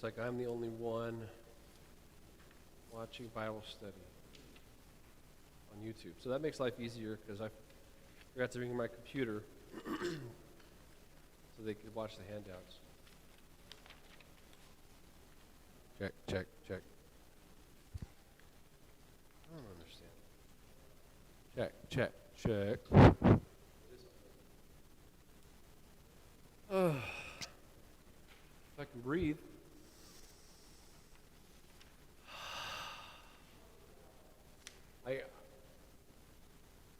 like I'm the only one watching Bible study on YouTube. So that makes life easier because I forgot to bring my computer so they could watch the handouts. Check, check, check. I don't understand. Check, check, check. If I can breathe.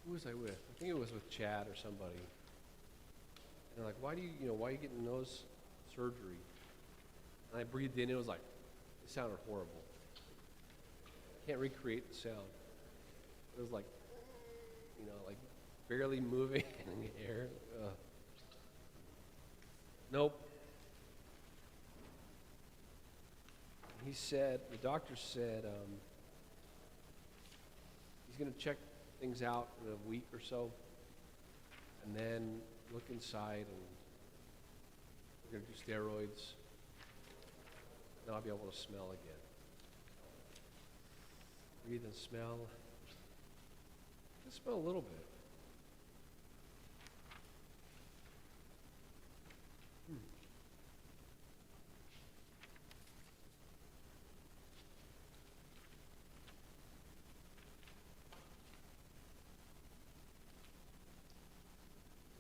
Who was I with? I think it was with Chad or somebody. And they're like, why are you getting nose surgery? And I breathed in, it was like, it sounded horrible. I can't recreate the sound. It was like, like barely moving in the air. Nope. He said, the doctor said, he's going to check things out in a week or so, and then look inside, and we're going to do steroids. Then I'll be able to smell again. Breathe and smell. I can smell a little bit.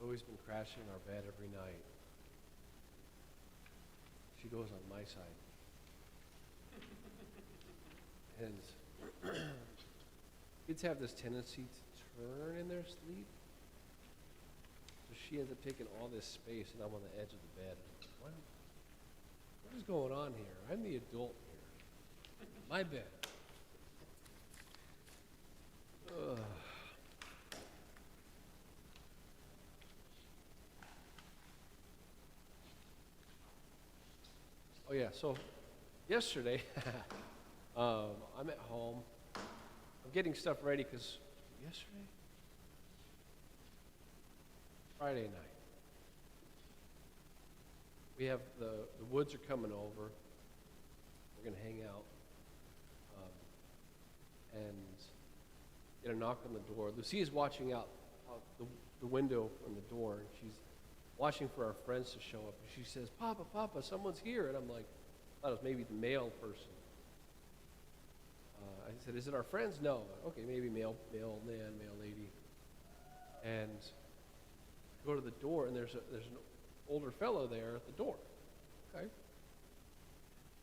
Always been crashing our bed every night. She goes on my side. And kids have this tendency to turn in their sleep. So she ends up taking all this space, and I'm on the edge of the bed. What is going on here? I'm the adult here. My bed. Ugh. Oh yeah, so yesterday, I'm at home. I'm getting stuff ready because yesterday? Friday night. We have the Woods are coming over. We're going to hang out and get a knock on the door. Lucia's watching out the window from the door, and she's watching for our friends to show up. And she says, Papa, someone's here. And I'm like, I thought it was maybe the male person. I said, is it our friends? No. Okay, maybe male man, male lady. And I go to the door, and there's an older fellow there at the door. Okay.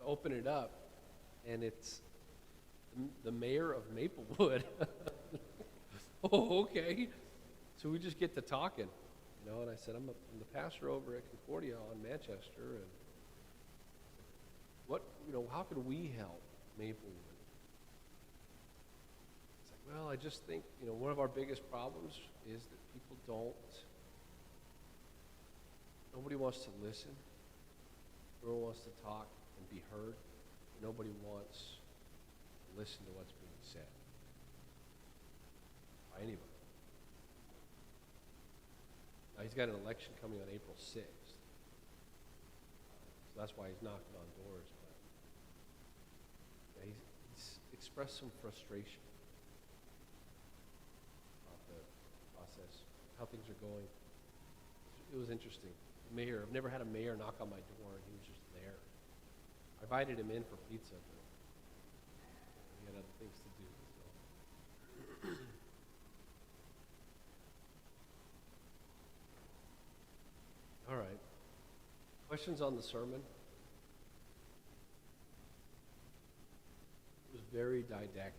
I open it up, and it's the mayor of Maplewood. Oh, okay. So we just get to talking. And I said, I'm the pastor over at Concordia on Manchester, and how can we help Maplewood? It's like, well, I just think, one of our biggest problems is that people nobody wants to listen. Everyone wants to talk and be heard. Nobody wants to listen to what's being said by anybody. Now, he's got an election coming on April 6th. So that's why he's knocking on doors. But he's expressed some frustration about the process, how things are going. It was interesting. The mayor, I've never had a mayor knock on my door, and he was just there. I invited him in for pizza, but he had other things to do. So. All right. Questions on the sermon? It was very didactic.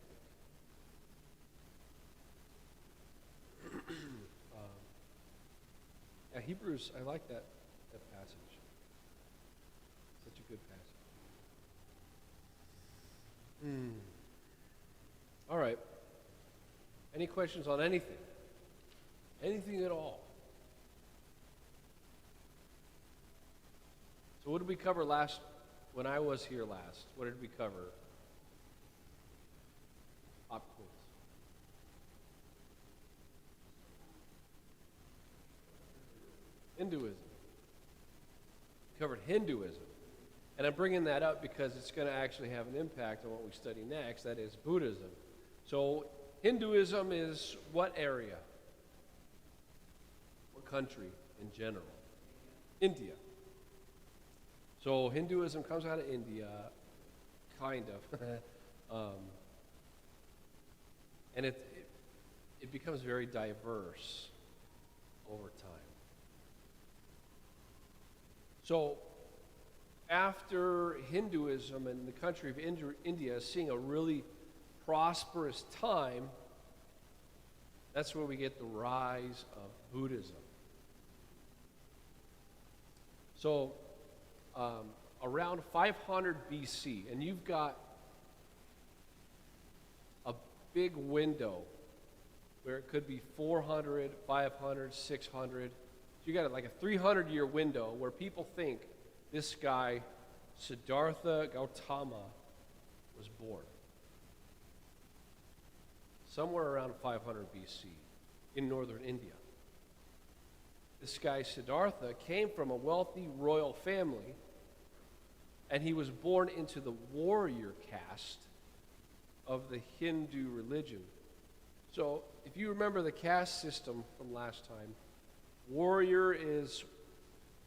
Hebrews, I like that passage. Such a good passage. All right. Any questions on anything? Anything at all? So what did we cover when I was here last? What did we cover? Pop quiz. Hinduism. We covered Hinduism. And I'm bringing that up because it's going to actually have an impact on what we study next, that is Buddhism. So Hinduism is what area? What country in general? India. So Hinduism comes out of India, kind of. And it becomes very diverse over time. So after Hinduism and the country of India is seeing a really prosperous time, that's where we get the rise of Buddhism. So around 500 BC, and you've got a big window where it could be 400, 500, 600. So you got like a 300-year window where people think this guy, Siddhartha Gautama, was born. Somewhere around 500 BC in northern India. This guy, Siddhartha, came from a wealthy royal family, and he was born into the warrior caste of the Hindu religion. So if you remember the caste system from last time, warrior is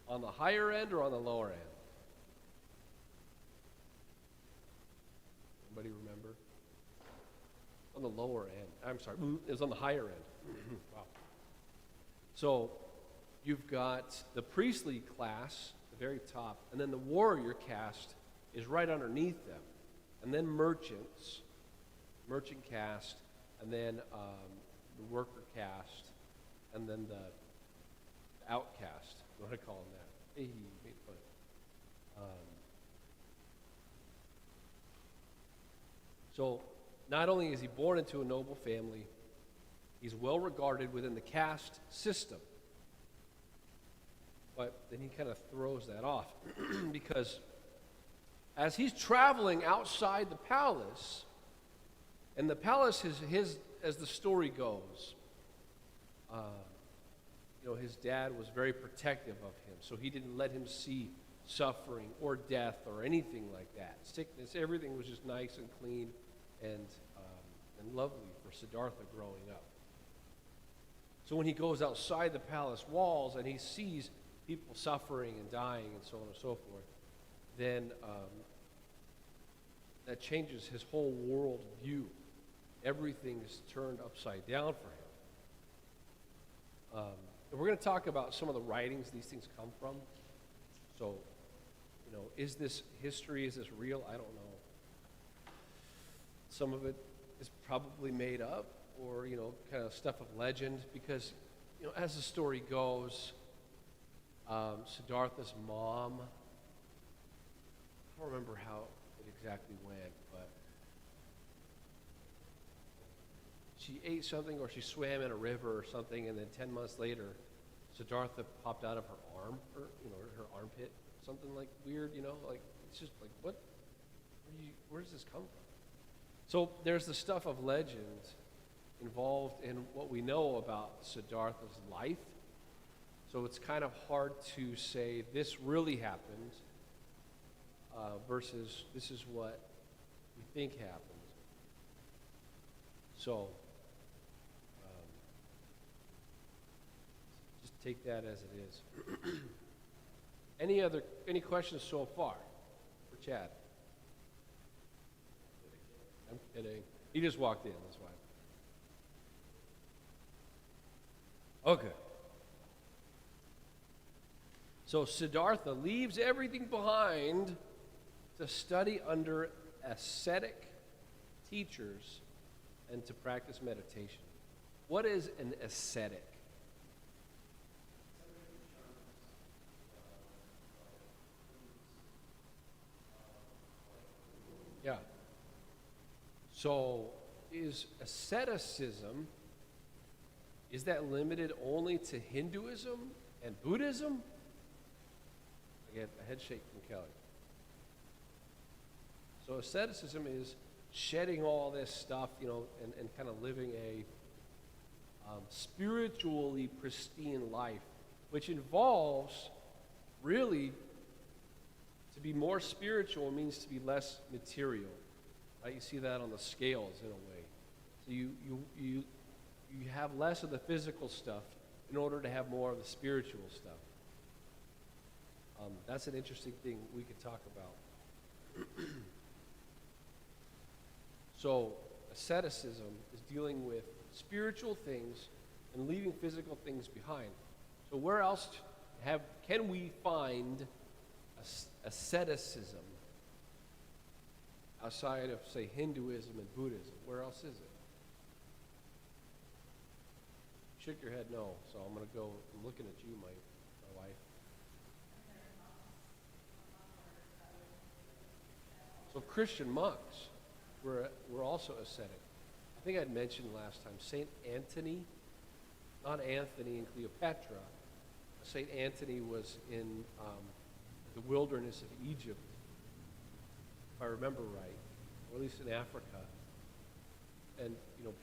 on the higher end or on the lower end? Anybody remember? On the lower end. I'm sorry, it was on the higher end. Wow. So you've got the priestly class, the very top, and then the warrior caste is right underneath them. And then merchants, merchant caste, and then the worker caste, and then the outcast. What do I call them that? Hey, make fun. So not only is he born into a noble family, he's well regarded within the caste system. But then he kind of throws that off because as he's traveling outside the palace, and the palace is his, as the story goes, his dad was very protective of him, so he didn't let him see suffering or death or anything like that. Sickness, everything was just nice and clean and lovely for Siddhartha growing up. So when he goes outside the palace walls and he sees people suffering and dying and so on and so forth, then that changes his whole world view. Everything is turned upside down for him. And we're going to talk about some of the writings these things come from. So, is this history? Is this real? I don't know. Some of it is probably made up or, kind of stuff of legend because, as the story goes, Siddhartha's mom, I don't remember how it exactly went, but she ate something or she swam in a river or something, and then 10 months later, Siddhartha popped out of her arm, or, her armpit, something like weird, like, it's just like, what, where does this come from? So there's the stuff of legend involved in what we know about Siddhartha's life. So it's kind of hard to say this really happened versus this is what we think happened. So just take that as it is. Any questions so far for Chad? I'm kidding. He just walked in, that's why. Okay. So Siddhartha leaves everything behind to study under ascetic teachers and to practice meditation. What is an ascetic? Yeah. So is asceticism, is that limited only to Hinduism and Buddhism? I get a head shake from Kelly. So asceticism is shedding all this stuff, and kind of living a spiritually pristine life, which involves really To be more spiritual means to be less material. Right? You see that on the scales in a way. So you have less of the physical stuff in order to have more of the spiritual stuff. That's an interesting thing we could talk about. So asceticism is dealing with spiritual things and leaving physical things behind. So where else can we find asceticism outside of, say, Hinduism and Buddhism? Where else is it? You shook your head no, so I'm looking at you, my wife. So Christian monks were also ascetic. I think I'd mentioned last time, St. Anthony, not Anthony and Cleopatra. St. Anthony was in the wilderness of Egypt, if I remember right, or at least in Africa. And,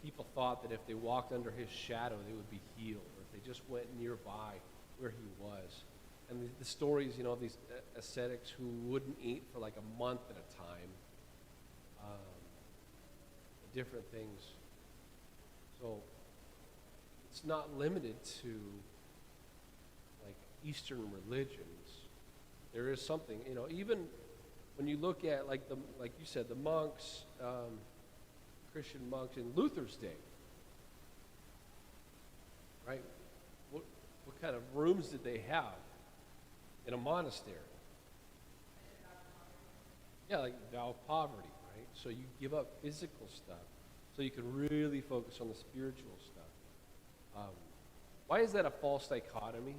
people thought that if they walked under his shadow, they would be healed, or if they just went nearby where he was. And the stories, of these ascetics who wouldn't eat for like a month at a time, different things. So it's not limited to like Eastern religions. There is something, even when you look at like you said, the monks, Christian monks in Luther's day, right? What kind of rooms did they have in a monastery? Yeah, like vow of poverty, right? So you give up physical stuff so you can really focus on the spiritual stuff. Why is that a false dichotomy?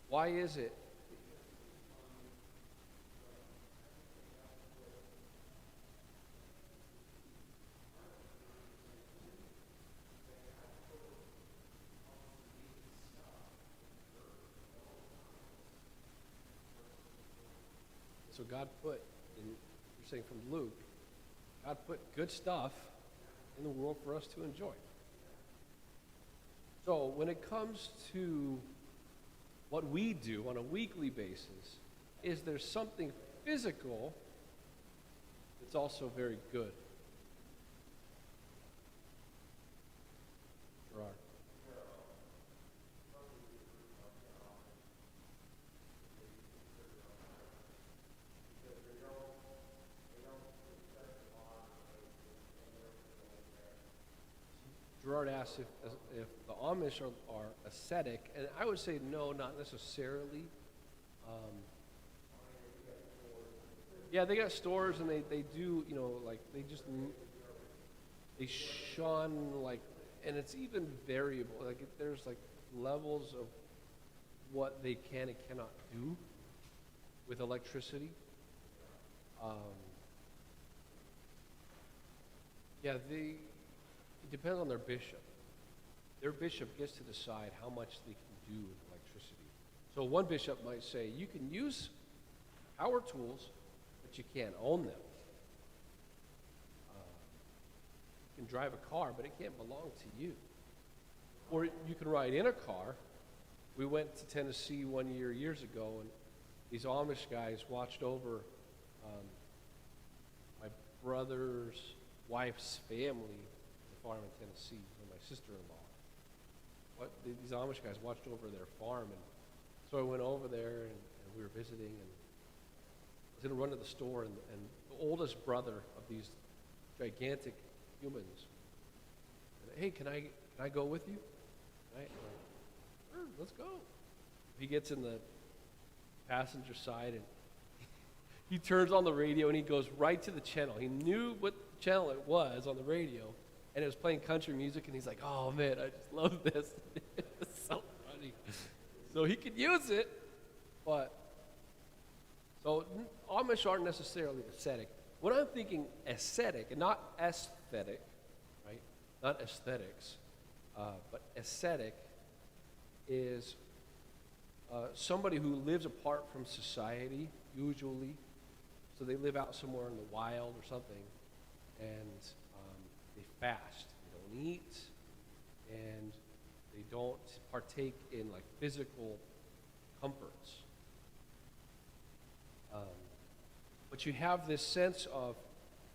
Why is it? So God put, you're saying from Luke, God put good stuff in the world for us to enjoy. So when it comes to what we do on a weekly basis, is there something physical that's also very good? Gerard. Gerard asked if the Amish are ascetic, and I would say no, not necessarily. Yeah, they got stores, and they do, like they shun, like, and it's even variable. Like there's like levels of what they can and cannot do with electricity. Yeah, it depends on their bishop. Their bishop gets to decide how much they can do with electricity. So one bishop might say, you can use power tools, but you can't own them. You can drive a car, but it can't belong to you. Or you can ride in a car. We went to Tennessee years ago, and these Amish guys watched over my brother's wife's family, the farm in Tennessee, and my sister-in-law. These Amish guys watched over their farm, and so I went over there, and we were visiting, and I was going to run to the store, and the oldest brother of these gigantic humans said, hey, can I go with you? Right? I'm like, sure, let's go. He gets in the passenger side, and he turns on the radio, and he goes right to the channel. He knew what channel it was on the radio, and it was playing country music, and he's like, oh man, I just love this. It's so funny. So he could use it, but so Amish aren't necessarily ascetic. When I'm thinking ascetic, and not aesthetic, right? Not aesthetics, but ascetic is somebody who lives apart from society, usually. So they live out somewhere in the wild or something, and they fast. They don't eat, and they don't partake in like physical comforts. But you have this sense of,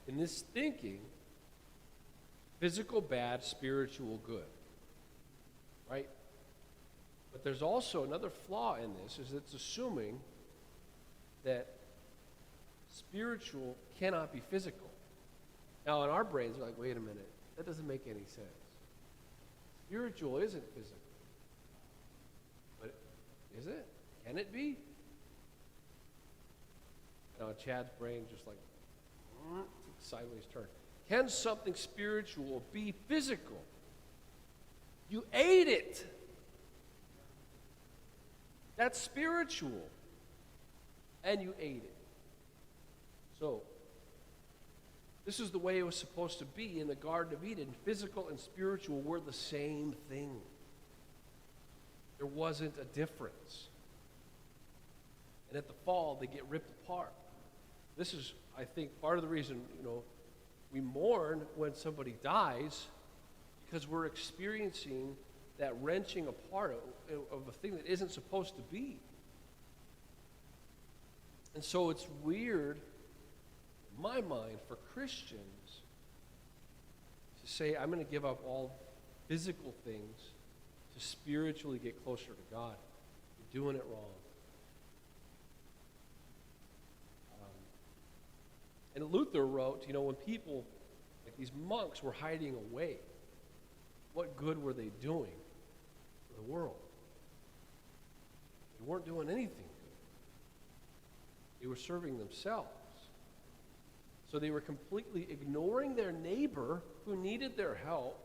in this thinking, physical bad, spiritual good. Right? But there's also another flaw in this, is it's assuming that spiritual cannot be physical. Now, in our brains, we're like, wait a minute, that doesn't make any sense. Spiritual isn't physical. But is it? Can it be? Now, Chad's brain just like sideways turn. Can something spiritual be physical? You ate it. That's spiritual. And you ate it. So, this is the way it was supposed to be in the Garden of Eden. Physical and spiritual were the same thing. There wasn't a difference. And at the fall, they get ripped apart. This is, I think, part of the reason, we mourn when somebody dies, because we're experiencing that wrenching apart of a thing that isn't supposed to be. And so it's weird, in my mind, for Christians to say, I'm going to give up all physical things to spiritually get closer to God. You're doing it wrong. And Luther wrote, when people, like these monks, were hiding away, what good were they doing for the world? They weren't doing anything good. They were serving themselves. So they were completely ignoring their neighbor who needed their help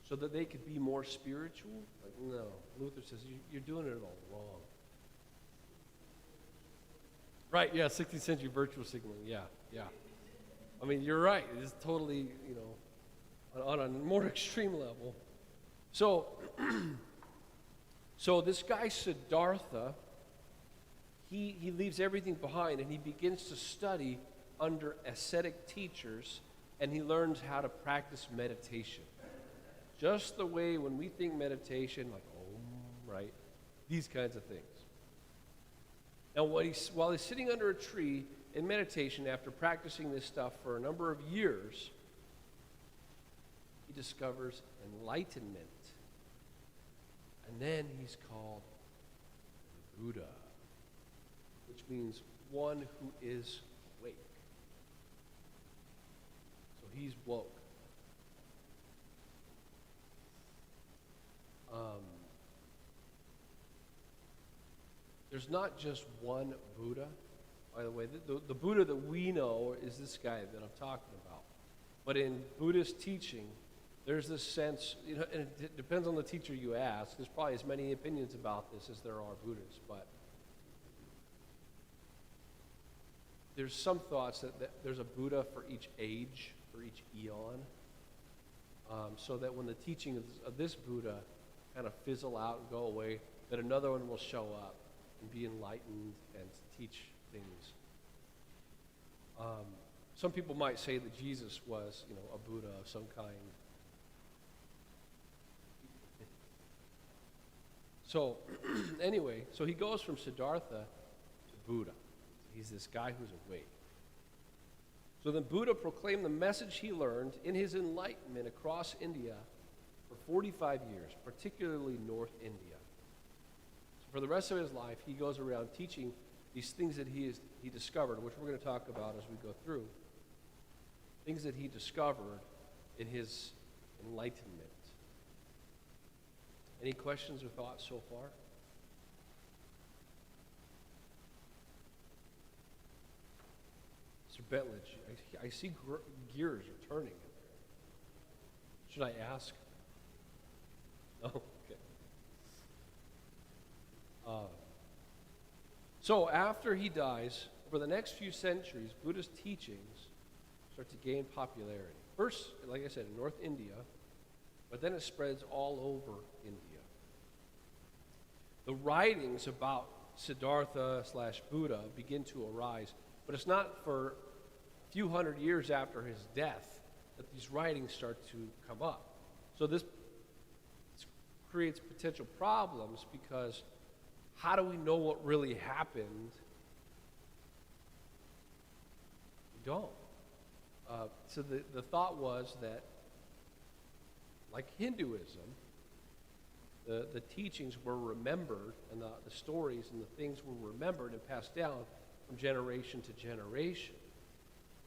so that they could be more spiritual. Like, no. Luther says, you're doing it all wrong. Right, yeah, 16th century virtual signaling, yeah. I mean, you're right. It is totally, on a more extreme level. So, so this guy Siddhartha, he leaves everything behind and he begins to study under ascetic teachers, and he learns how to practice meditation. Just the way when we think meditation, like right? These kinds of things. Now, while he's sitting under a tree in meditation after practicing this stuff for a number of years, he discovers enlightenment. And then he's called Buddha, which means one who is awake. So he's woke. There's not just one Buddha, by the way. The Buddha that we know is this guy that I'm talking about. But in Buddhist teaching, there's this sense, and it depends on the teacher you ask. There's probably as many opinions about this as there are Buddhists, but there's some thoughts that there's a Buddha for each age, for each eon, so that when the teaching of this Buddha kind of fizzle out and go away, that another one will show up and be enlightened and teach things. Some people might say that Jesus was, a Buddha of some kind. So, anyway, so he goes from Siddhartha to Buddha. He's this guy who's awake. So then Buddha proclaimed the message he learned in his enlightenment across India for 45 years, particularly North India. For the rest of his life, he goes around teaching these things that he discovered, which we're going to talk about as we go through. Things that he discovered in his enlightenment. Any questions or thoughts so far? Mr. Bettledge, I see gears are turning. Should I ask? No? Okay. So after he dies, over the next few centuries, Buddhist teachings start to gain popularity. First, like I said, in North India, but then it spreads all over India. The writings about Siddhartha/Buddha begin to arise, but it's not for a few hundred years after his death that these writings start to come up. So this creates potential problems, because how do we know what really happened You don't. So the thought was that, like Hinduism, the teachings were remembered, and the stories and the things were remembered and passed down from generation to generation.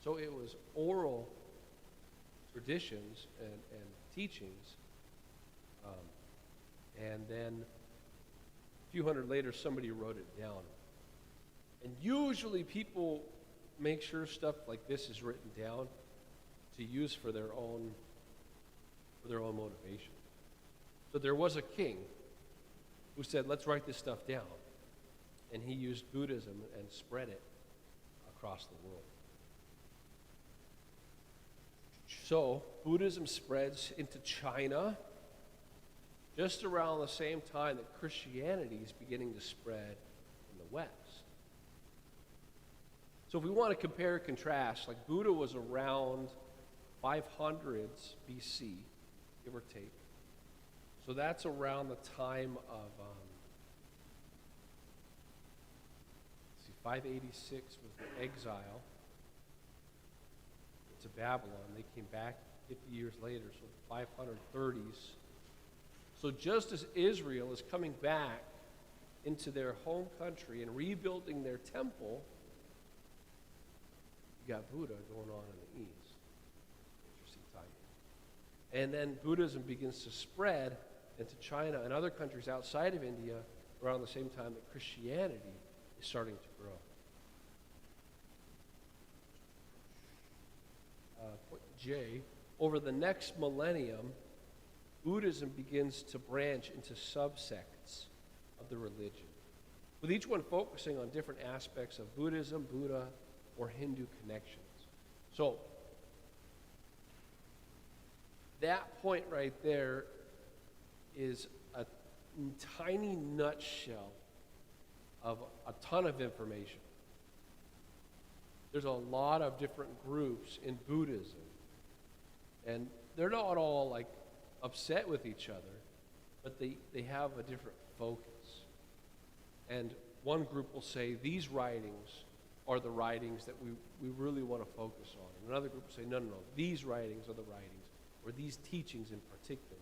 So it was oral traditions and teachings, and then a few hundred later, somebody wrote it down. And usually people make sure stuff like this is written down to use for their own motivation. So there was a king who said, let's write this stuff down. And he used Buddhism and spread it across the world. So Buddhism spreads into China just around the same time that Christianity is beginning to spread in the West. So if we want to compare and contrast, like Buddha was around 500s BC, give or take. So that's around the time of, 586 was the exile to Babylon. They came back 50 years later, so the 530s. So just as Israel is coming back into their home country and rebuilding their temple, you got Buddha going on in the east. Interesting timing. And then Buddhism begins to spread into China and other countries outside of India around the same time that Christianity is starting to grow. Point J, over the next millennium, Buddhism begins to branch into subsects of the religion, with each one focusing on different aspects of Buddhism, Buddha, or Hindu connections. So, that point right there is a tiny nutshell of a ton of information. There's a lot of different groups in Buddhism, and they're not all like upset with each other, but they have a different focus. And one group will say these writings are the writings that we really want to focus on. And another group will say, no, these writings are the writings, or these teachings in particular.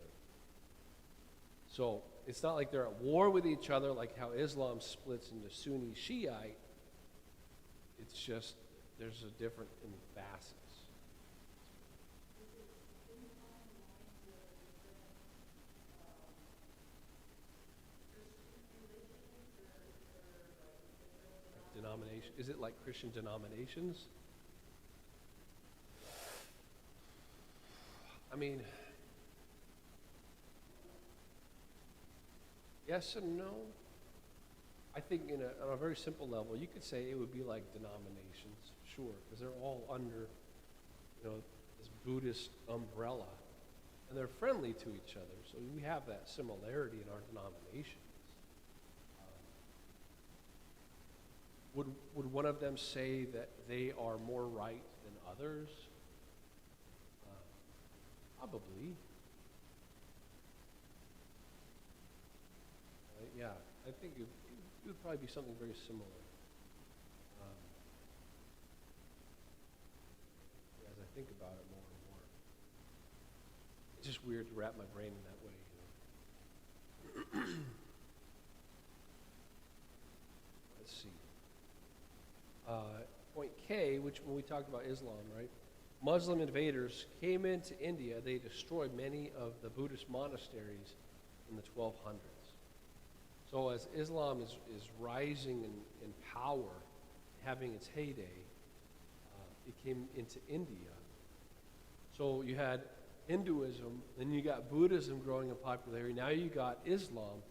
So it's not like they're at war with each other like how Islam splits into Sunni, Shiite. It's just there's a different in facets. Denomination. Is it like Christian denominations? I mean, yes and no. I think on a very simple level, you could say it would be like denominations, sure, because they're all under, this Buddhist umbrella, and they're friendly to each other. So we have that similarity in our denominations. Would one of them say that they are more right than others? Probably. Yeah, I think it would probably be something very similar. As I think about it more and more. It's just weird to wrap my brain in that way. Let's see. Point K, which when we talked about Islam, right? Muslim invaders came into India. They destroyed many of the Buddhist monasteries in the 1200s. So as Islam is rising in power, having its heyday, it came into India. So you had Hinduism, then you got Buddhism growing in popularity. Now you got Islam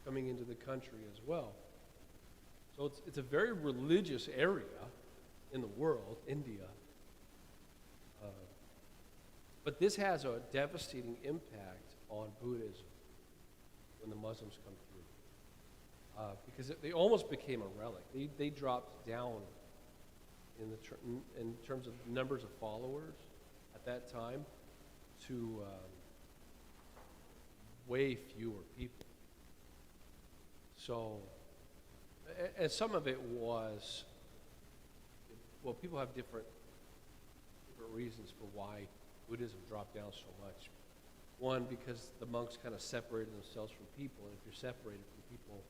coming into the country as well. So it's a very religious area in the world, India. But this has a devastating impact on Buddhism when the Muslims come through. Because they almost became a relic. They dropped down in terms of numbers of followers at that time to way fewer people. So, and some of it was, well, people have different different reasons for why Buddhism dropped down so much. One, because the monks kind of separated themselves from people, and if you're separated from people,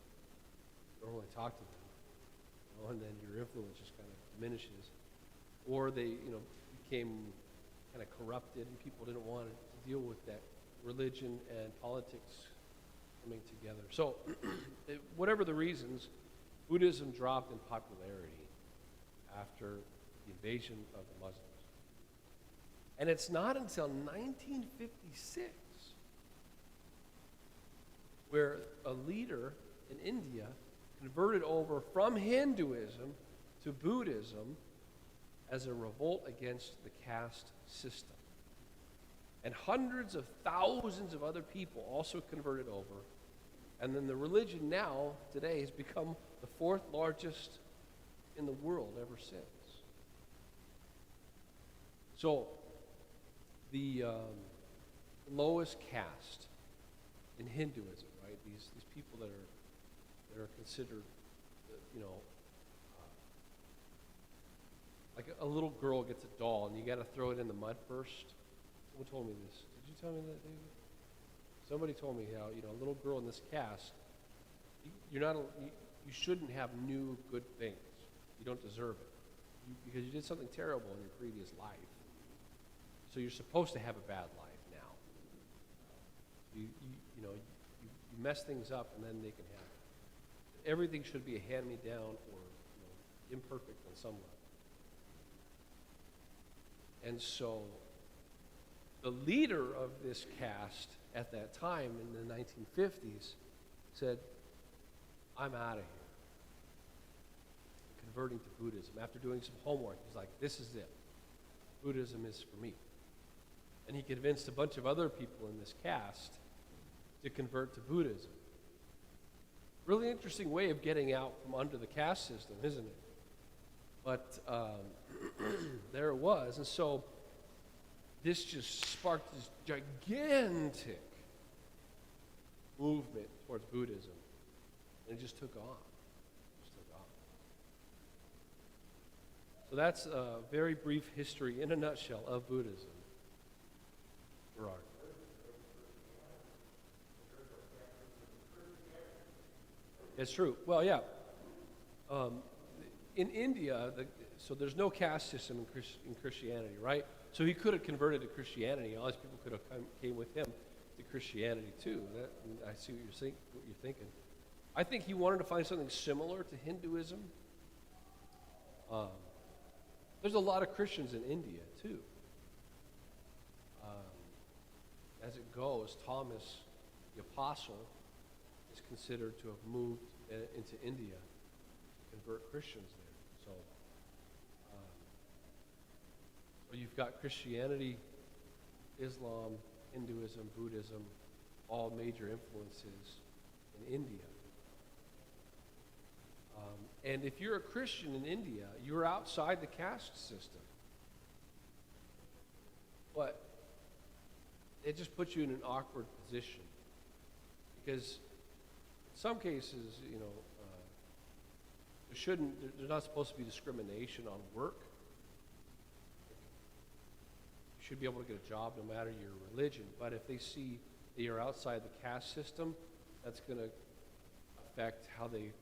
you don't really talk to them, and then your influence just kind of diminishes. Or they, became kind of corrupted, and people didn't want to deal with that religion and politics coming together. So, whatever the reasons, Buddhism dropped in popularity after the invasion of the Muslims. And it's not until 1956 where a leader in India converted over from Hinduism to Buddhism as a revolt against the caste system. And hundreds of thousands of other people also converted over. And then the religion now, today, has become the fourth largest in the world ever since. So, the lowest caste in Hinduism, right? These people that are considered, like a little girl gets a doll and you got to throw it in the mud first. Someone told me this. Did you tell me that, David? Somebody told me how a little girl in this caste, you shouldn't have new good things. You don't deserve it because you did something terrible in your previous life. So you're supposed to have a bad life now. You mess things up, and then they can have it. Everything should be a hand-me-down or imperfect on some level. And so the leader of this caste at that time in the 1950s said, "I'm out of here." Converting to Buddhism. After doing some homework, he's like, "This is it. Buddhism is for me." And he convinced a bunch of other people in this caste to convert to Buddhism. Really interesting way of getting out from under the caste system, isn't it? But there it was. And so this just sparked this gigantic movement towards Buddhism. And it just took off. So that's a very brief history in a nutshell of Buddhism. Gerard. It's true. Well, yeah. In India, so there's no caste system in Christianity, right? So he could have converted to Christianity. All these people could have came with him to Christianity too. I see what you're thinking. I think he wanted to find something similar to Hinduism. There's a lot of Christians in India too. As it goes, Thomas, the apostle, is considered to have moved into India to convert Christians there. So you've got Christianity, Islam, Hinduism, Buddhism, all major influences in India. And if you're a Christian in India, you're outside the caste system. But it just puts you in an awkward position. Because in some cases, there's not supposed to be discrimination on work. You should be able to get a job no matter your religion. But if they see that you're outside the caste system, that's going to affect how they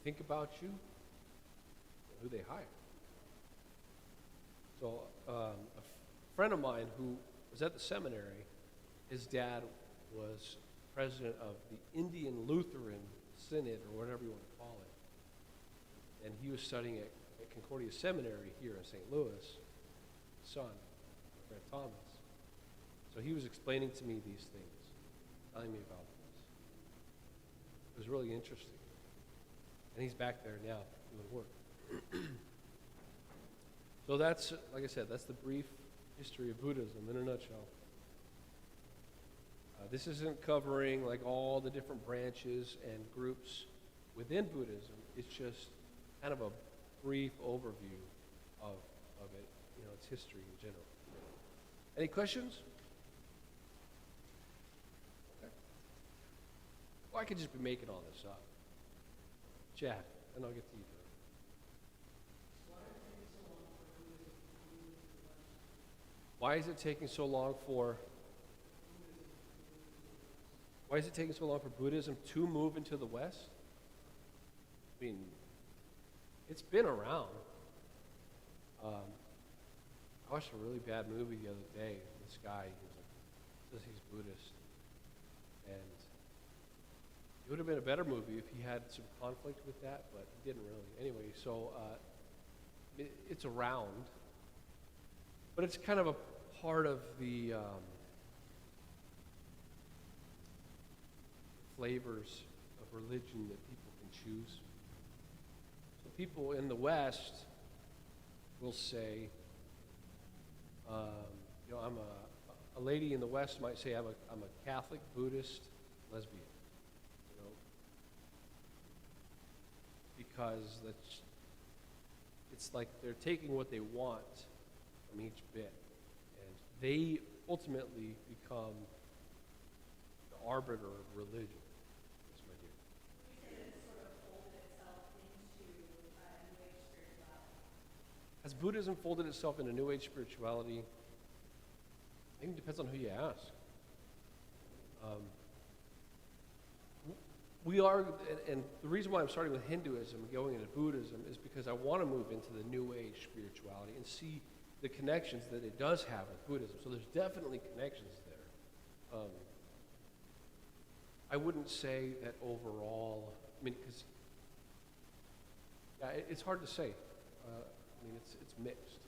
think about you and who they hire. So a friend of mine who was at the seminary, his dad was president of the Indian Lutheran Synod, or whatever you want to call it. And he was studying at Concordia Seminary here in St. Louis, his son, my friend Thomas. So he was explaining to me these things, telling me about this. It was really interesting. And he's back there now doing work. So that's, like I said, that's the brief history of Buddhism in a nutshell. This isn't covering like all the different branches and groups within Buddhism. It's just kind of a brief overview of it, its history in general. Any questions? Okay. Well, I could just be making all this up. Chad, and I'll get to you. Why is it taking so long for Buddhism to move into the West? I mean, it's been around. I watched a really bad movie the other day. This guy, he was like, says he's Buddhist, and it would have been a better movie if he had some conflict with that, but he didn't really. Anyway, so it's around, but it's kind of a part of the flavors of religion that people can choose. So people in the West will say, I'm a lady in the West might say, I'm a Catholic, Buddhist, lesbian, because it's like they're taking what they want from each bit, and they ultimately become the arbiter of religion. That's my dear. Has Buddhism folded itself into New Age spirituality? I think it depends on who you ask. We are, and the reason why I'm starting with Hinduism and going into Buddhism is because I want to move into the New Age spirituality and see the connections that it does have with Buddhism. So there's definitely connections there. I wouldn't say that overall, I mean, because it's hard to say. I mean, it's mixed.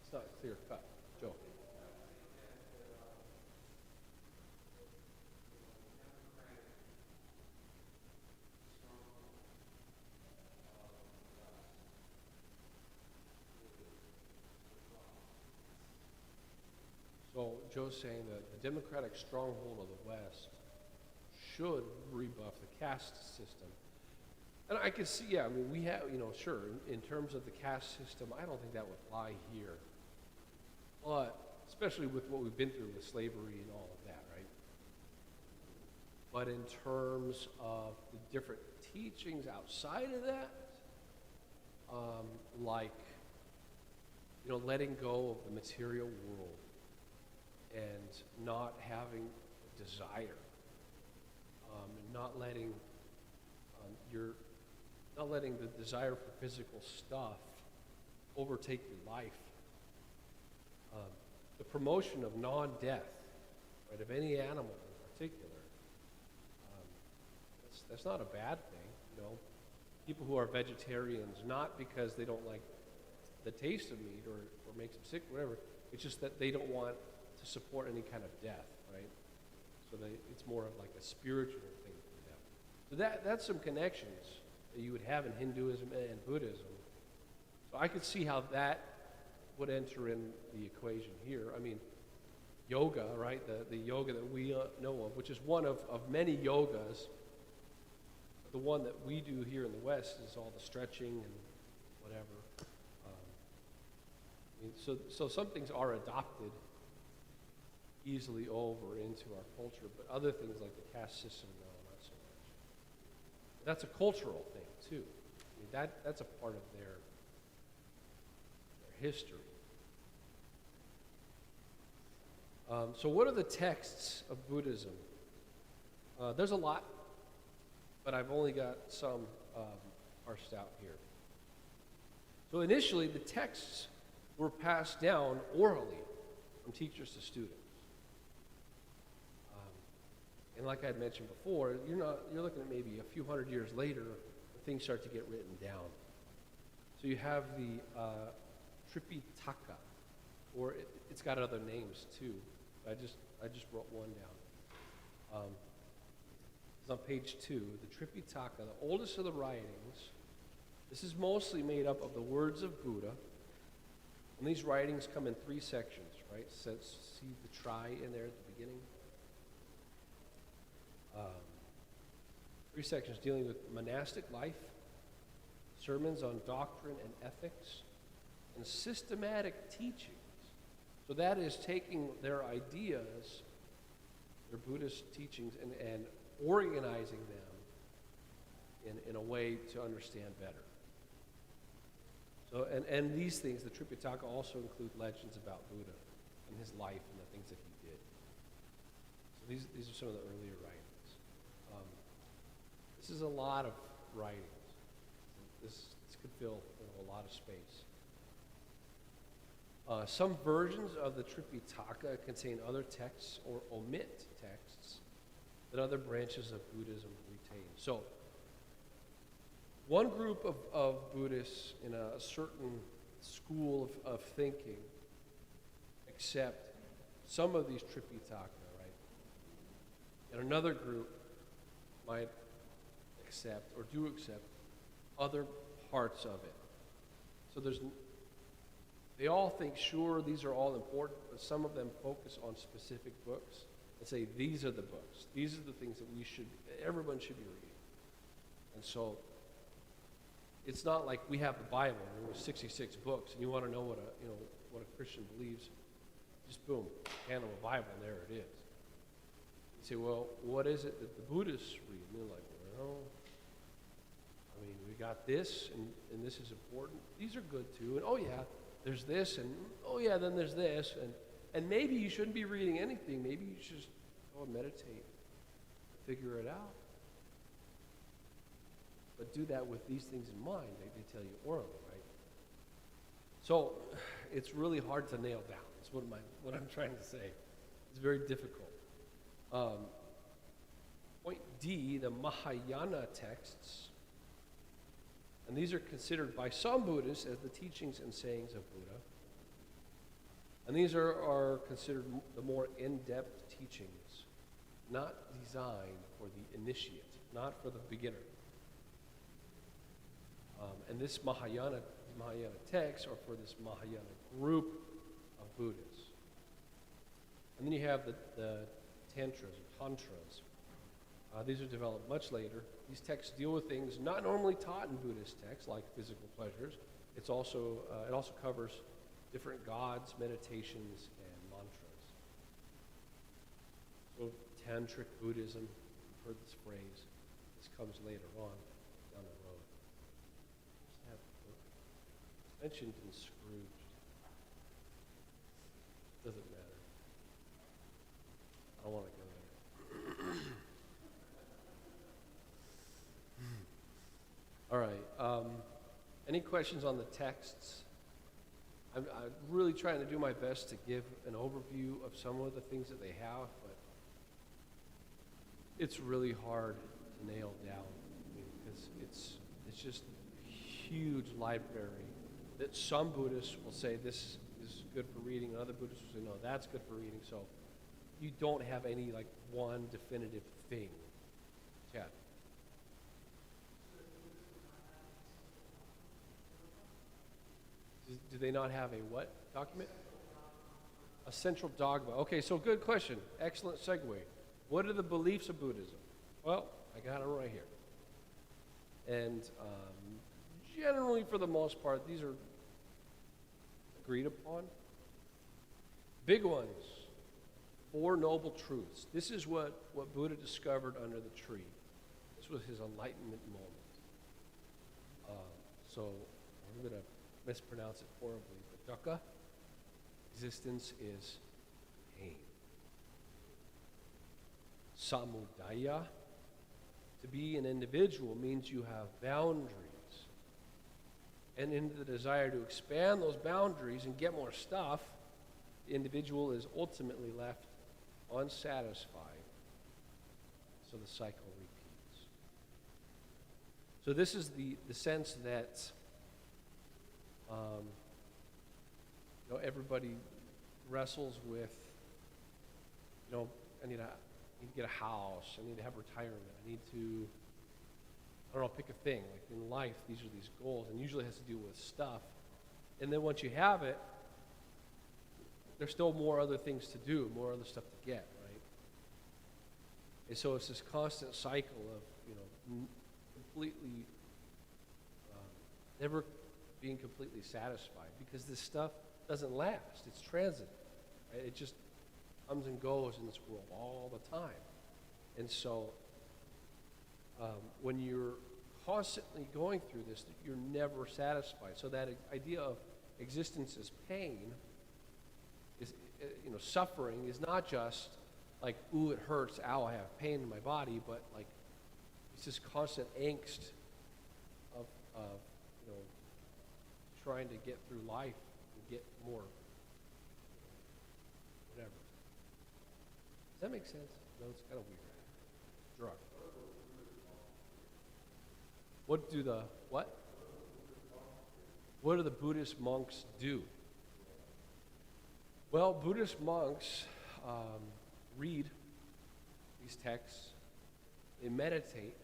It's not clear cut. Joe. So Joe's saying that the democratic stronghold of the West should rebuff the caste system. And I can see, yeah, I mean, we have, sure, in terms of the caste system, I don't think that would apply here. But, especially with what we've been through with slavery and all of that, right? But in terms of the different teachings outside of that, like, letting go of the material world and not having a desire, and not letting the desire for physical stuff overtake your life. The promotion of non-death, right, of any animal in particular, that's not a bad thing. People who are vegetarians, not because they don't like the taste of meat or makes them sick, whatever. It's just that they don't want to support any kind of death, right? So it's more of like a spiritual thing for them. So that's some connections that you would have in Hinduism and Buddhism. So I could see how that would enter in the equation here. I mean, yoga, right? The yoga that we know of, which is one of many yogas. The one that we do here in the West is all the stretching and whatever. So some things are adopted easily over into our culture, but other things like the caste system, no, not so much. That's a cultural thing too. I mean, that's a part of their history. So what are the texts of Buddhism? There's a lot, but I've only got some parsed out here. So initially, the texts were passed down orally from teachers to students. And like I had mentioned before, you're looking at maybe a few hundred years later when things start to get written down. So you have the Tripitaka, or it's got other names too. I just wrote one down. It's on page 2, the Tripitaka, the oldest of the writings. This is mostly made up of the words of Buddha. And these writings come in 3 sections, right? So see the tri in there at the beginning? 3 sections dealing with monastic life, sermons on doctrine and ethics, and systematic teachings. So that is taking their ideas, their Buddhist teachings, and organizing them in a way to understand better. So, and these things, the Tripitaka, also include legends about Buddha and his life and the things that he did. So these are some of the earlier writings. This is a lot of writings. This could fill a lot of space. Some versions of the Tripitaka contain other texts or omit texts that other branches of Buddhism retain. So, one group of Buddhists in a certain school of thinking accept some of these Tripitaka, right? And another group might accept or do accept other parts of it. So they all think, sure, these are all important, but some of them focus on specific books and say, these are the books. These are the things that everyone should be reading. And so it's not like we have the Bible, and there's 66 books, and you want to know what a Christian believes, just boom, hand them a Bible, and there it is. You say, well, what is it that the Buddhists read? And they're like, well, I mean, we got this, and this is important. These are good too, and oh yeah, there's this, and oh yeah, then there's this, and maybe you shouldn't be reading anything. Maybe you should just go and meditate, figure it out. But do that with these things in mind, they tell you orally, right? So it's really hard to nail down. That's what I'm trying to say. It's very difficult. Point D, the Mahayana texts. And these are considered by some Buddhists as the teachings and sayings of Buddha. And these are considered the more in-depth teachings, not designed for the initiate, not for the beginner. And this Mahayana texts are for this Mahayana group of Buddhists. And then you have the Tantras or Tantras. These are developed much later. These texts deal with things not normally taught in Buddhist texts, like physical pleasures. It also covers different gods, meditations, and mantras. So Tantric Buddhism, you've heard this phrase. This comes later on down the road. It's mentioned in Scrooge. Doesn't matter. I don't want to go there. All right. Any questions on the texts? I'm really trying to do my best to give an overview of some of the things that they have, but it's really hard to nail down because it's just a huge library that some Buddhists will say this is good for reading, and other Buddhists will say no, that's good for reading. So you don't have any like one definitive thing. Chad. Do they not have a what document? A central dogma. Okay, so good question. Excellent segue. What are the beliefs of Buddhism? Well, I got it right here. And generally, for the most part, these are agreed upon. Big ones. 4 Noble Truths. This is what Buddha discovered under the tree. This was his enlightenment moment. So I'm going to mispronounce it horribly, but dukkha, existence is pain. Samudaya, to be an individual means you have boundaries. And in the desire to expand those boundaries and get more stuff, the individual is ultimately left unsatisfied. So the cycle repeats. So this is the sense that everybody wrestles with, I need to get a house, I need to have retirement, I need to, pick a thing. Like in life, these are these goals, and usually it has to do with stuff. And then once you have it, there's still more other things to do, more other stuff to get, right? And so it's this constant cycle of, completely, never being completely satisfied, because this stuff doesn't last. It's transit. Right? It just comes and goes in this world all the time. And so when you're constantly going through this, that you're never satisfied. So that idea of existence as pain is, suffering is not just like, ooh, it hurts, ow, I have pain in my body, but like, it's this constant angst of trying to get through life and get more, whatever. Does that make sense? No, it's kind of weird. Drug. What do the, what? What do the Buddhist monks do? Well, Buddhist monks read these texts, they meditate,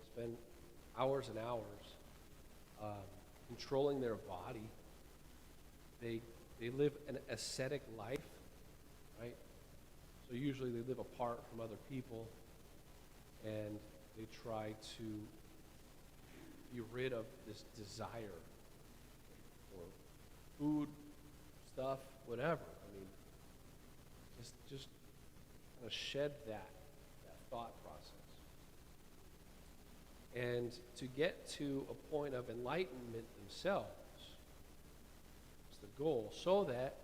spend hours and hours controlling their body. They live an ascetic life, right? So usually they live apart from other people, and they try to be rid of this desire for food, stuff, whatever. I mean, just kind of shed that thought process. And to get to a point of enlightenment themselves is the goal, so that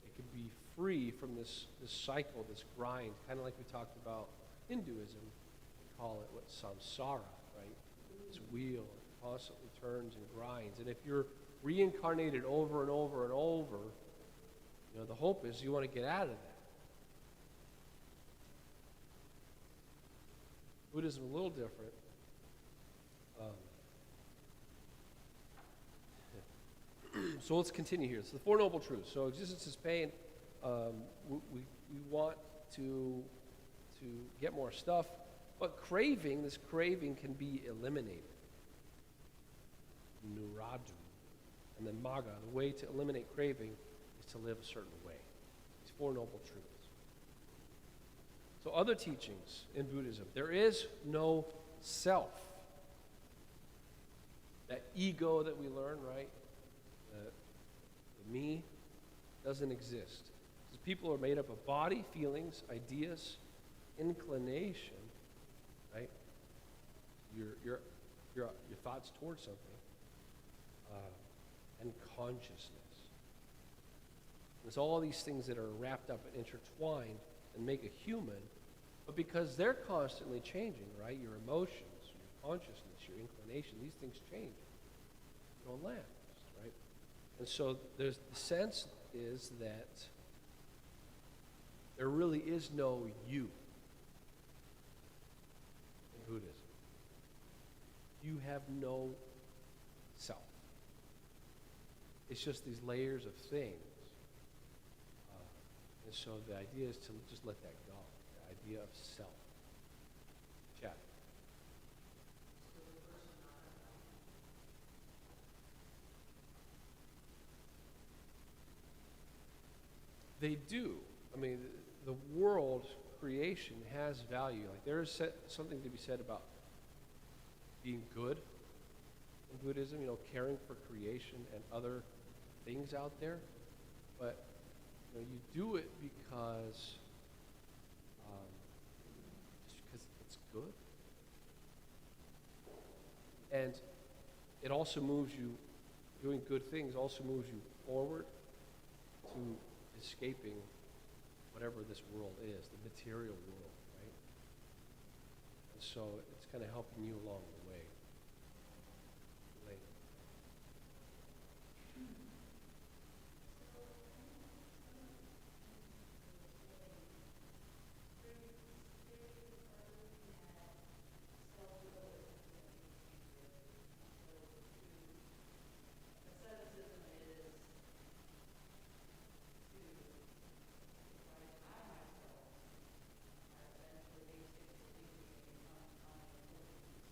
it can be free from this cycle, this grind, kind of like we talked about Hinduism. We call it samsara, right? This wheel, it constantly turns and grinds. And if you're reincarnated over and over and over, the hope is you want to get out of that. Buddhism is a little different. So let's continue here. So the Four Noble Truths. So existence is pain. We want to get more stuff, but this craving can be eliminated. Nuradu. And then Magga, the way to eliminate craving is to live a certain way. These Four Noble Truths. So other teachings in Buddhism, there is no self. That ego that we learn, right? The me doesn't exist. Because people are made up of body, feelings, ideas, inclination, right? Your thoughts towards something, and consciousness. There's all these things that are wrapped up and intertwined and make a human, but because they're constantly changing, right? Your emotions, your consciousness, your inclination, these things change. You don't last, right? And so the sense is that there really is no you in Buddhism. You have no self. It's just these layers of things. And so the idea is to just let that go, the idea of self. Chat. They do. I mean, the world creation has value. Like there is something to be said about being good in Buddhism, caring for creation and other things out there. But you do it because it's good. And it also moves you, doing good things also moves you forward to escaping whatever this world is, the material world, right? And so it's kind of helping you along the way.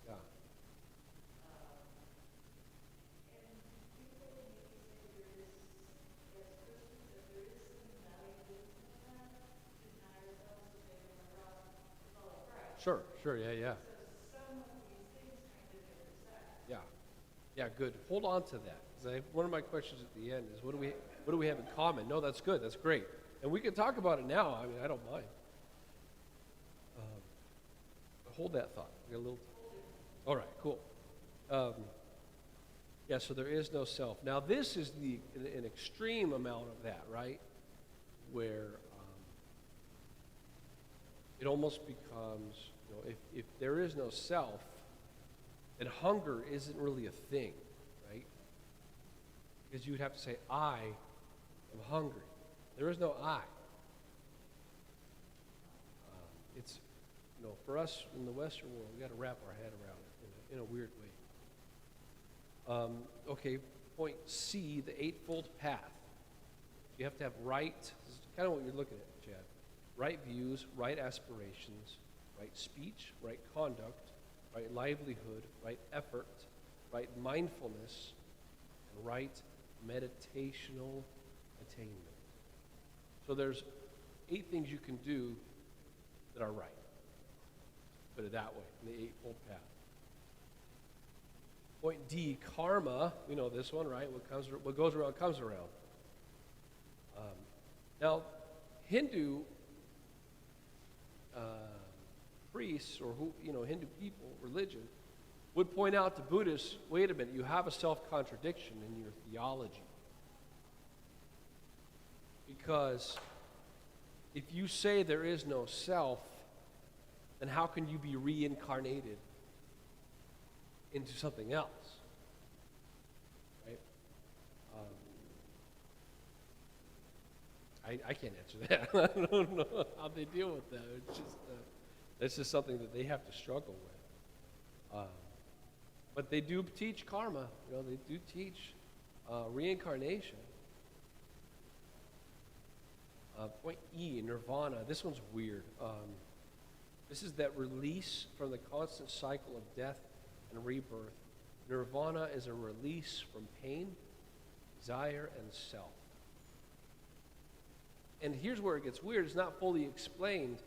Yeah. Sure, yeah. Yeah, good. Hold on to that. 'Cause one of my questions at the end is, what do we have in common? No, that's good. That's great. And we can talk about it now. I mean, I don't mind. hold that thought. We got a little. All right, cool. Um, yeah, so there is no self. Now, this is an extreme amount of that, right? Where it almost becomes, if there is no self, then hunger isn't really a thing, right? Because you would have to say, I am hungry. There is no I. It's, for us in the Western world, we got to wrap our head around it in a weird way. Okay, point C, the eightfold path. You have to have right, this is kind of what you're looking at, Chad. Right views, right aspirations, right speech, right conduct, right livelihood, right effort, right mindfulness, and right meditational attainment. So there's 8 things you can do that are right. Put it that way, in the eightfold path. Point D, karma. We know this one, right? What goes around comes around. Now, Hindu priests or Hindu people, religion, would point out to Buddhists, wait a minute, you have a self-contradiction in your theology. Because if you say there is no self, then how can you be reincarnated into something else? Right? I can't answer that. I don't know how they deal with that. It's just something that they have to struggle with. But they do teach karma. They do teach reincarnation. Point E, nirvana. This one's weird. This is that release from the constant cycle of death and rebirth. Nirvana is a release from pain, desire, and self. And here's where it gets weird. It's not fully explained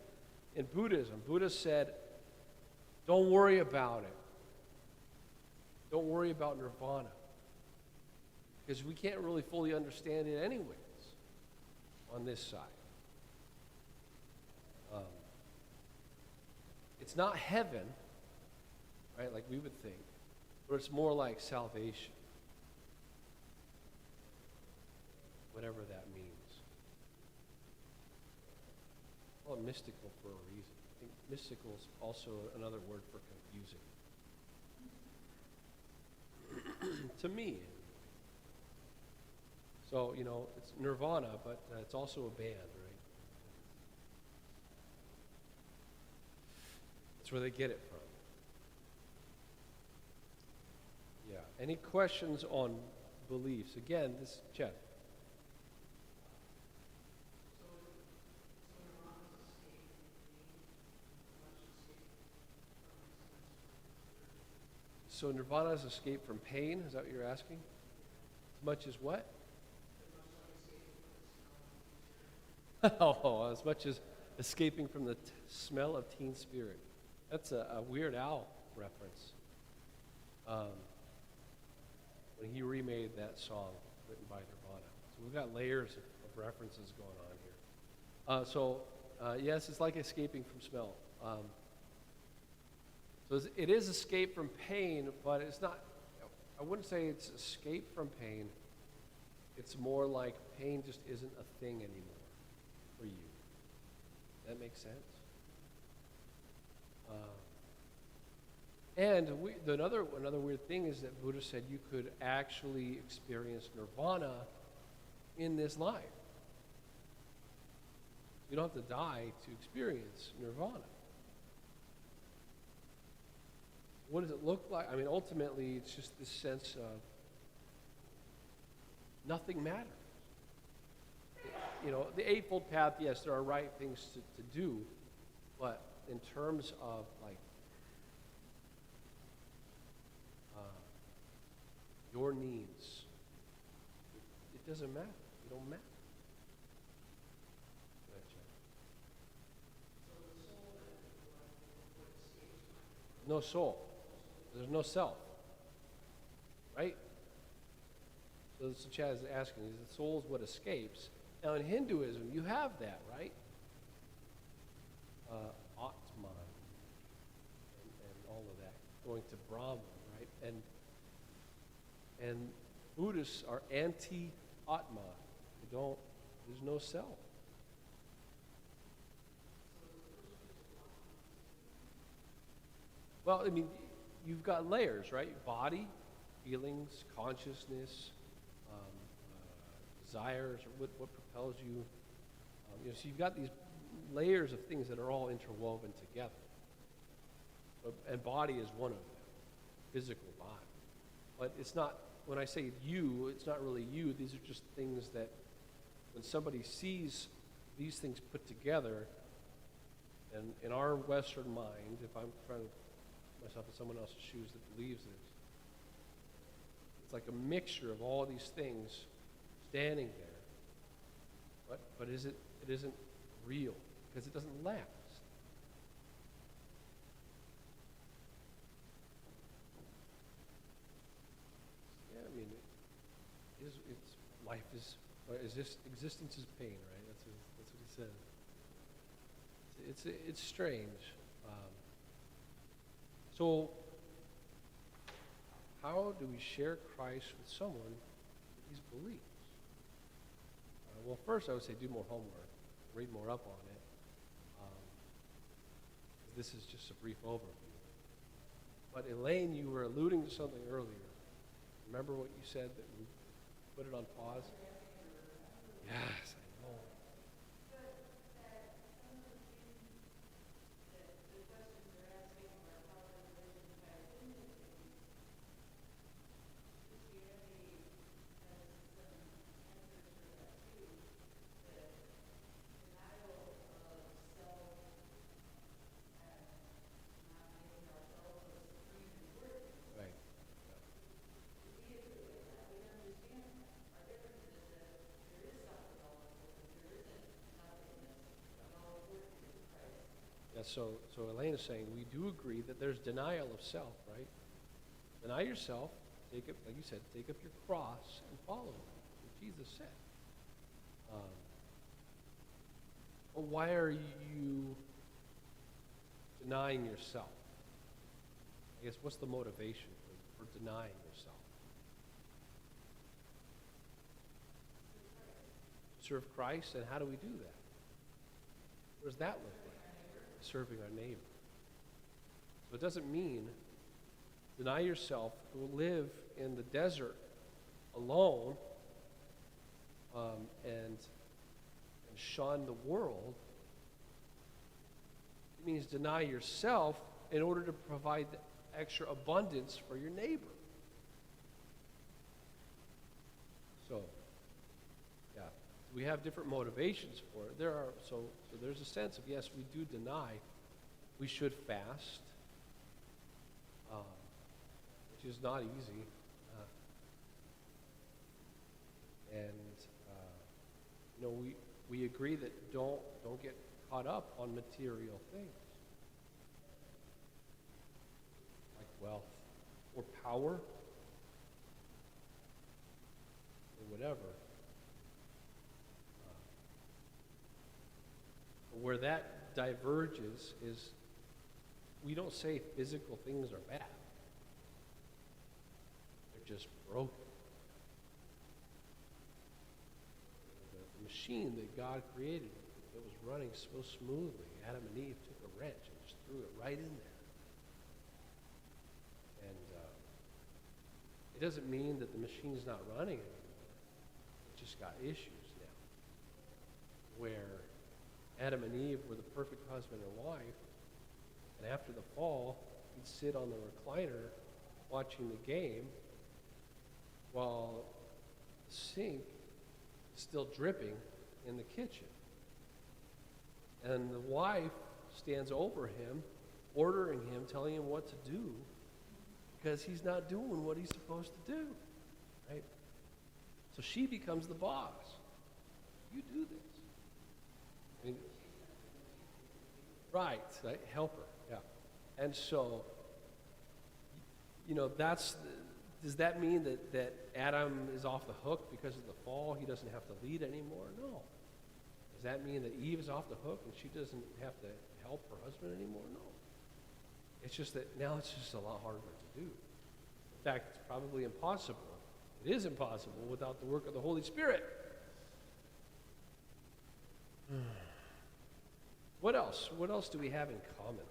in Buddhism. Buddha said, don't worry about it. Don't worry about nirvana. Because we can't really fully understand it anyways on this side. It's not heaven, right, like we would think, but it's more like salvation, whatever that means. Well, mystical for a reason. I think mystical is also another word for confusing. To me. So, it's Nirvana, but it's also a band, right? That's where they get it from. Yeah. Any questions on beliefs? Again, this, Chad. So nirvana is escape from pain? Is that what you're asking? As much as what? Oh, as much as escaping from the smell of Teen Spirit. That's a Weird Al reference. When he remade that song written by Nirvana. So we've got layers of references going on here. Yes, it's like escaping from smell. So it is escape from pain, but it's not, I wouldn't say it's escape from pain. It's more like pain just isn't a thing anymore for you. That makes sense? And another weird thing is that Buddha said you could actually experience nirvana in this life. You don't have to die to experience nirvana. What does it look like? I mean, ultimately, it's just this sense of nothing matters. The Eightfold Path, yes, there are right things to do, but in terms of, your needs, it doesn't matter. You don't matter. No soul. There's no self. Right? So Chad is asking, is the soul is what escapes? Now in Hinduism, you have that, right? Atman. going to Brahman, right? And Buddhists are anti-atma. There's no self. Well, I mean, you've got layers, right? Body, feelings, consciousness, desires, or what propels you. So you've got these layers of things that are all interwoven together. And body is one of them, physical body. But it's not, when I say you, it's not really you. These are just things that when somebody sees these things put together, and in our Western mind, if I'm trying to put myself in someone else's shoes that believes this, it's like a mixture of all these things standing there. But it isn't real because it doesn't last. Yeah, I mean, life is existence is pain, right? That's what he says. It's strange. So, how do we share Christ with someone with these beliefs? Well, first I would say do more homework, read more up on it. This is just a brief overview. But Elaine, you were alluding to something earlier. Remember what you said that we put it on pause? Yes, I know. Right. Yeah, so Elaine is saying we do agree that there's denial of self, right? Deny yourself, like you said, take up your cross and follow him, what Jesus said. But why are you denying yourself? I guess what's the motivation for denying yourself? Serve Christ, and how do we do that? What does that look like? Serving our neighbor. So it doesn't mean deny yourself, go live in the desert alone, and shun the world. It means deny yourself in order to provide extra abundance for your neighbor. So, yeah, we have different motivations for it. So there's a sense of, yes, we do deny. We should fast, which is not easy. We agree that don't get caught up on material things like wealth or power or whatever. Where that diverges is we don't say physical things are bad. They're just broken. The machine that God created that was running so smoothly, Adam and Eve took a wrench and just threw it right in there. And it doesn't mean that the machine's not running anymore. It just got issues now where Adam and Eve were the perfect husband and wife, and after the fall, he'd sit on the recliner watching the game while the sink is still dripping in the kitchen. And the wife stands over him, ordering him, telling him what to do, because he's not doing what he's supposed to do, right? So she becomes the boss. You do this. I mean, right, helper, yeah. And so, does that mean that Adam is off the hook because of the fall? He doesn't have to lead anymore? No. Does that mean that Eve is off the hook and she doesn't have to help her husband anymore? No. It's just that now it's just a lot harder to do. In fact, it's probably impossible. It is impossible without the work of the Holy Spirit. What else? What else do we have in common?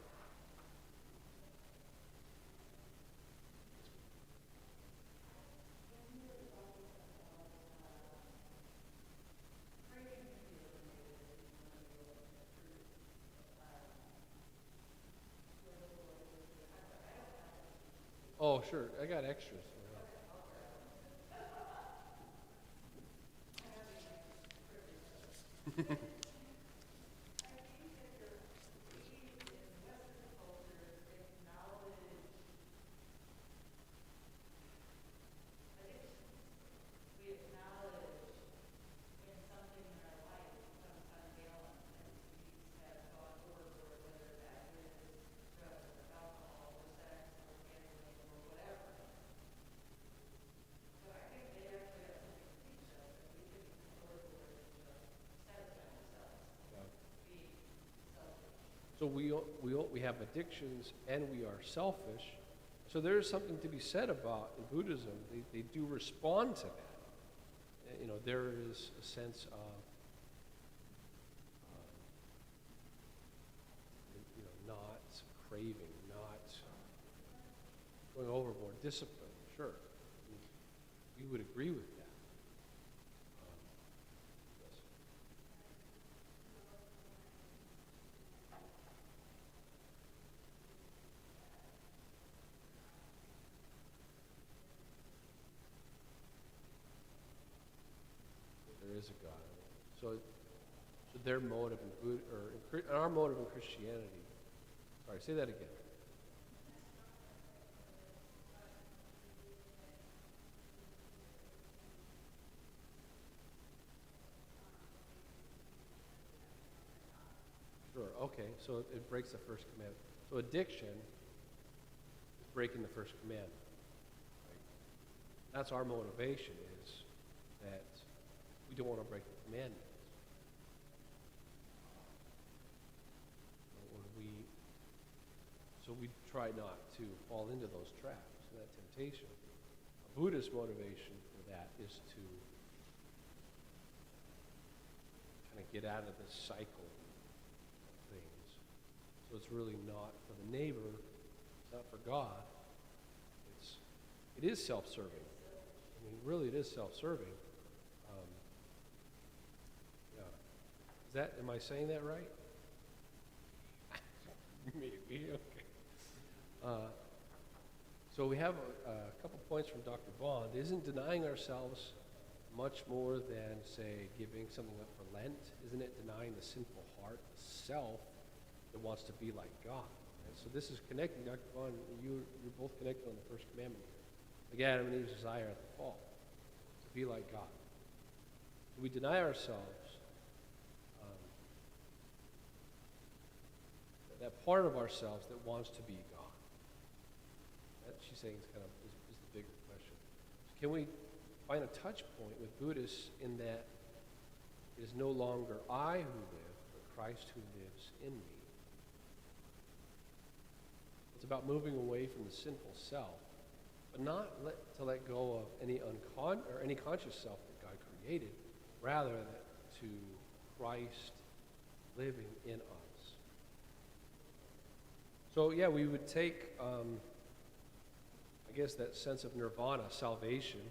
Oh, sure. I got extras. So we have addictions and we are selfish. So there is something to be said about in Buddhism. They do respond to that. There is a sense of not craving, not going overboard, discipline. Sure, we would agree with that. Yes. There is a God. So their motive in our motive in Christianity. Sorry, say that again. Sure. Okay. So it breaks the first commandment. So addiction is breaking the first commandment. Right? That's our motivation, is that we don't want to break the commandments. So we try not to fall into those traps, that temptation. A Buddhist motivation for that is to kind of get out of this cycle of things. So it's really not for the neighbor, it's not for God. It is self-serving. I mean, really, it is self-serving. Yeah. Am I saying that right? Maybe. Okay. So we have a couple points from Dr. Bond. Isn't denying ourselves much more than, say, giving something up for Lent? Isn't it denying the sinful heart, the self, that wants to be like God? And so this is connecting, Dr. Bond, you're both connected on the first commandment here. Like Adam and Eve's desire at the fall, to be like God. So we deny ourselves that part of ourselves that wants to be God. That, she's saying, is the bigger question. So can we find a touch point with Buddhists in that it is no longer I who live, but Christ who lives in me? It's about moving away from the sinful self, but not to let go of any conscious self that God created, rather to Christ living in us. So yeah, we would take, I guess, that sense of nirvana, salvation,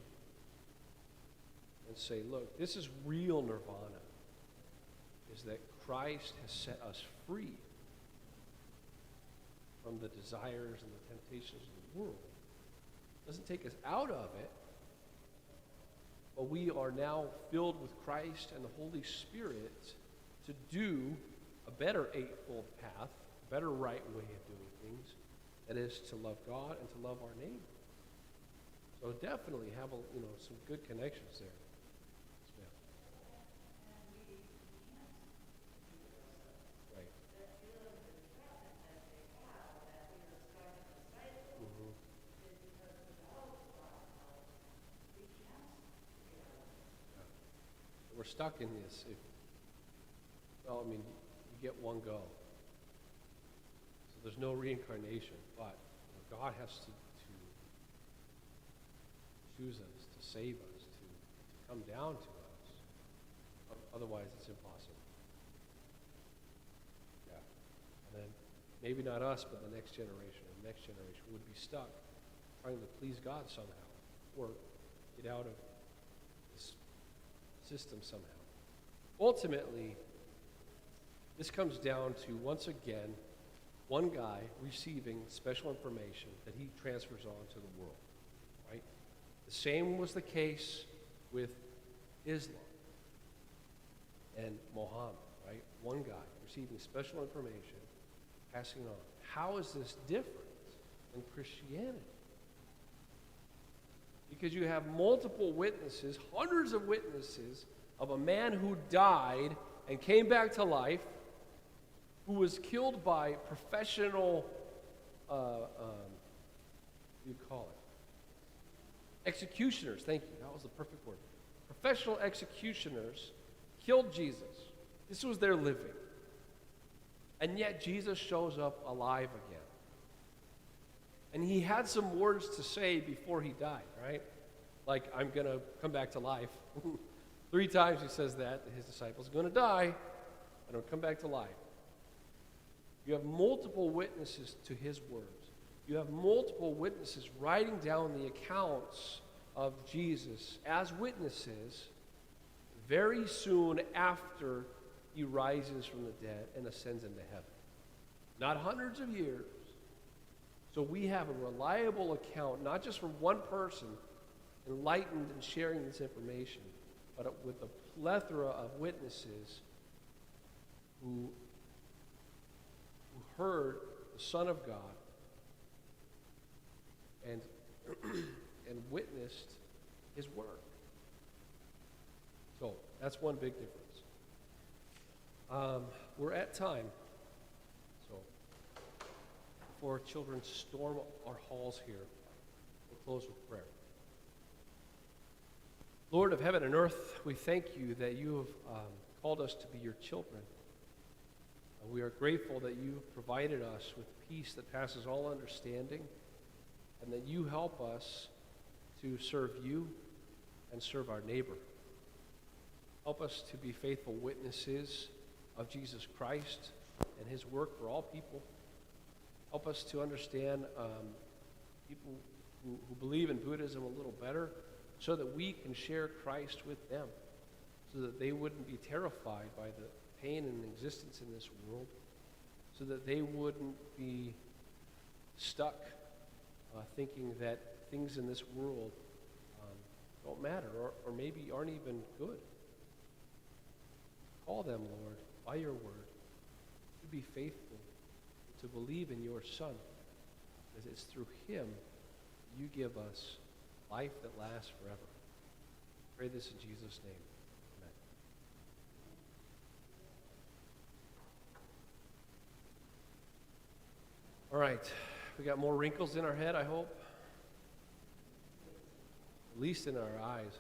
and say, look, this is real nirvana, is that Christ has set us free from the desires and the temptations of the world. It doesn't take us out of it, but we are now filled with Christ and the Holy Spirit to do a better eightfold path, a better right way of doing things, that is to love God and to love our neighbor. So definitely have some good connections there. Yes, ma'am. Right. Mm-hmm. Yeah. We're stuck in this. You get one go. So There's no reincarnation, but God has to choose us, to save us, to come down to us. Otherwise, it's impossible. Yeah. And then maybe not us, but the next generation. The next generation would be stuck trying to please God somehow or get out of this system somehow. Ultimately, this comes down to, once again, one guy receiving special information that he transfers on to the world, right? The same was the case with Islam and Muhammad, right? One guy receiving special information, passing on. How is this different than Christianity? Because you have multiple witnesses, hundreds of witnesses, of a man who died and came back to life, who was killed by professional, what do you call it? Executioners, thank you, that was the perfect word. Professional executioners killed Jesus. This was their living. And yet Jesus shows up alive again. And he had some words to say before he died, right? Like, I'm going to come back to life. 3 times he says that to his disciples. I'm going to die, and I'll come back to life. You have multiple witnesses to his words. You have multiple witnesses writing down the accounts of Jesus as witnesses very soon after he rises from the dead and ascends into heaven. Not hundreds of years. So we have a reliable account, not just from one person enlightened and sharing this information, but with a plethora of witnesses who heard the Son of God and, and witnessed his work. So that's one big difference. We're at time. So before children storm our halls here, we'll close with prayer. Lord of heaven and earth, we thank you that you have called us to be your children. We are grateful that you provided us with peace that passes all understanding, and that you help us to serve you and serve our neighbor. Help us to be faithful witnesses of Jesus Christ and his work for all people. Help us to understand people who believe in Buddhism a little better, so that we can share Christ with them, so that they wouldn't be terrified by the pain and existence in this world, so that they wouldn't be stuck thinking that things in this world don't matter or maybe aren't even good. Call them, Lord, by your word, to be faithful, to believe in your Son, because it's through him you give us life that lasts forever. Pray this in Jesus' name. Amen. All right. We got more wrinkles in our head, I hope. At least in our eyes.